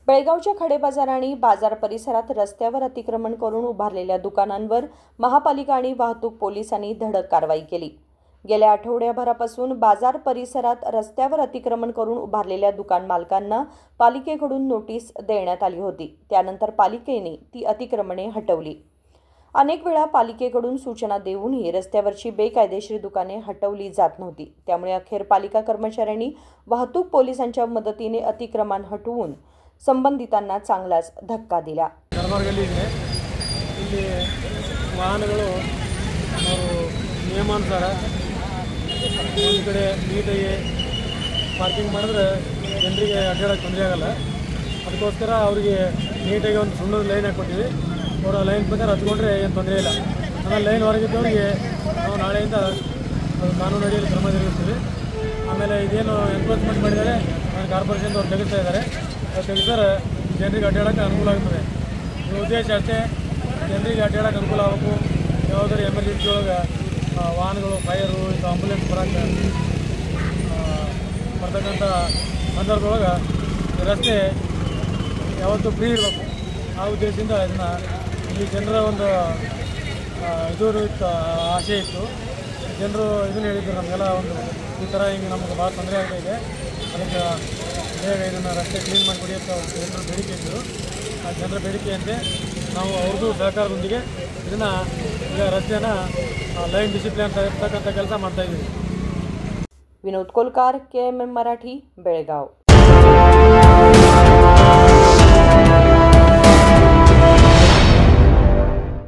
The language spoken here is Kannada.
बेळगावच्या खडे बाजार आणि बाजार परिसरात रस्त्यावर अतिक्रमण करून उभारलेल्या दुकानांवर महापालिका आणि वाहतूक पोलिसांनी धडक कारवाई केली। गेल्या आठवड्याभरापासून बाजार परिसरात रस्त्यावर अतिक्रमण करून उभारलेल्या दुकान मालकांना पालिकेकडून नोटीस देण्यात आली होती। त्यानंतर पालिकेने ती अतिक्रमणे हटवली। अनेक वेळा पालिकेकडून सूचना देऊनही रस्त्यावरची बेकायदेशीर दुकाने हटवली जात नव्हती। त्यामुळे अखेर पालिका कर्मचाऱ्यांनी वाहतूक पोलिसांच्या मदतीने अतिक्रमण हटवून संबंधितांना चांगलाच धक्का दिला। ಇಲ್ಲಿ ವಾಹನಗಳು ನಿಯಮಾನುಸಾರ ಒಂದು ಕಡೆ ನೀಟಾಗಿ ಪಾರ್ಕಿಂಗ್ ಮಾಡಿದ್ರೆ ಜನರಿಗೆ ಅಡ್ಡಾಡಕ್ಕೆ ತೊಂದರೆ ಆಗಲ್ಲ। ಅದಕ್ಕೋಸ್ಕರ ಅವರಿಗೆ ನೀಟಾಗಿ ಒಂದು ಸುಣ್ಣದ ಲೈನ್ ಹಾಕ್ಕೊಟ್ಟಿವಿ। ಅವರು ಆ ಲೈನ್ ಪ್ರಕಾರ ಹತ್ಕೊಂಡ್ರೆ ಏನು ತೊಂದರೆ ಇಲ್ಲ। ಆಮೇಲೆ ಲೈನ್ ಹೊರಗಿದ್ದವರಿಗೆ ನಾವು ನಾಳೆಯಿಂದ ಕಾನೂನು ಅಡಿಯಲ್ಲಿ ಕ್ರಮ ಜರುಗಿಸ್ತೀವಿ। ಆಮೇಲೆ ಇದೇನು ಎನ್ಫೋರ್ಸ್ಮೆಂಟ್ ಮಾಡಿದ್ದಾರೆ ಕಾರ್ಪೊರೇಷನ್ದವ್ರು ತೆಗಿಸ್ತಾ ಇದ್ದಾರೆ, ತೆಗೆದರೆ ಜನರಿಗೆ ಅಡ್ಡಾಡೋಕ್ಕೆ ಅನುಕೂಲ ಆಗ್ತದೆ। ಈ ಉದ್ದೇಶ ಅಷ್ಟೇ, ಜನರಿಗೆ ಅಡ್ಡಾಡೋಕ್ಕೆ ಅನುಕೂಲ ಆಗಬೇಕು। ಯಾವುದಾದ್ರು ಎಮರ್ಜೆನ್ಸಿ ಒಳಗೆ ವಾಹನಗಳು ಫೈರು ಇದು ಆಂಬುಲೆನ್ಸ್ ಬರ್ತಕ್ಕಂಥ ಸಂದರ್ಭದೊಳಗೆ ರಸ್ತೆ ಯಾವತ್ತೂ ಫ್ರೀ ಇರಬೇಕು। ಆ ಉದ್ದೇಶದಿಂದ ಇದನ್ನು ಇಲ್ಲಿ ಜನರ ಒಂದು ಆಸೆ ಇತ್ತು। ಜನರು ಇದನ್ನು ಹೇಳಿದ್ರು ನಮಗೆಲ್ಲ ಒಂದು ಈ ಥರ ಹಿಂಗೆ ನಮಗೆ ಭಾಳ ತೊಂದರೆ ಆಗ್ತಾಯಿದೆ, ಅದಕ್ಕೆ ಬೇಗ ಇದನ್ನು ರಸ್ತೆ ಕ್ಲೀನ್ ಮಾಡಿಕೊಡಿ ಅಂತ ಜನರು ಬೇಡಿಕೆ ಇದ್ದರು। ಆ ಜನರ ಬೇಡಿಕೆಯಂತೆ ನಾವು ಅವ್ರದ್ದು ಸಹಕಾರದೊಂದಿಗೆ ಇದನ್ನು ಈಗ ರಸ್ತೆಯನ್ನು ಲೈನ್ ಡಿಸಿಪ್ಲಿನ್ ಇರ್ತಕ್ಕಂಥ ಕೆಲಸ ಮಾಡ್ತಾಯಿದ್ದೀವಿ। विनोद कोलकार, KMM मराठी, बेळगाव।